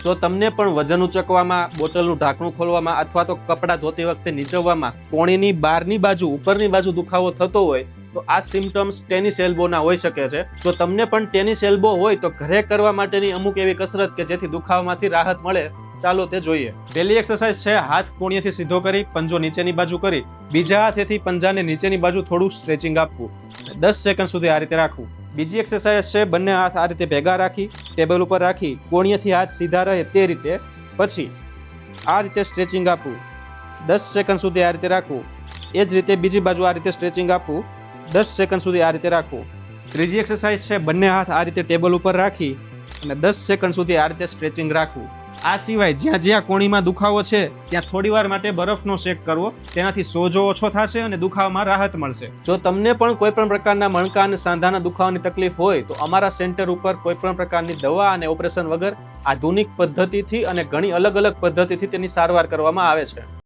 જો તમને પણ વજન ઉચકવામાં, બોટલનું ઢાંકણું ખોલવામાં અથવા તો કપડાં ધોતી વખતે નીચવવામાં કોણીની બહારની બાજુ, ઉપરની બાજુ દુખાવો થતો હોય તો આ સિમ્પટમ્સ ટેનિસ એલ્બોના હોઈ શકે છે. જો તમને પણ ટેનિસ એલ્બો હોય તો ઘરે કરવા માટેની અમુક એવી કસરત કે જેથી દુખાવામાંથી રાહત મળે, ચાલો તે જોઈએ. પહેલી એક્સરસાઇઝ છે હાથ કોણીએથી સીધો કરી પંજો નીચેની બાજુ કરી બીજા હાથેથી પંજાને નીચેની બાજુ થોડું સ્ટ્રેચિંગ આપવું, 10 સેકન્ડ સુધી આ રીતે રાખવું. બીજી એક્સરસાઇઝ છે બંને હાથ આ રીતે ભેગા રાખી ટેબલ ઉપર રાખી કોણીએથી હાથ સીધા રહે તે રીતે, પછી આ રીતે સ્ટ્રેચિંગ આપવું, 10 સેકન્ડ સુધી આ રીતે રાખવું. એ જ રીતે બીજી બાજુ આ રીતે સ્ટ્રેચિંગ આપવું, 10 સેકન્ડ સુધી આ રીતે રાખવું. ત્રીજી એક્સરસાઇઝ છે બંને હાથ આ રીતે ટેબલ ઉપર રાખી અને 10 સેકન્ડ સુધી આ રીતે સ્ટ્રેચિંગ રાખવું. આ સિવાય જ્યાં જ્યાં કોણીમાં દુખાવો છે ત્યાં થોડીવાર માટે બરફનો શેક કરવો, તેનાથી સોજો ઓછો થશે અને દુખાવામાં રાહત મળશે. જો તમને પણ કોઈ પણ પ્રકારના મણકા અને સાંધાના દુખાવાની તકલીફ હોય તો અમારા સેન્ટર ઉપર કોઈ પણ પ્રકારની દવા અને ઓપરેશન વગર આધુનિક પદ્ધતિથી અને ઘણી અલગ અલગ પદ્ધતિથી તેની સારવાર કરવામાં આવે છે.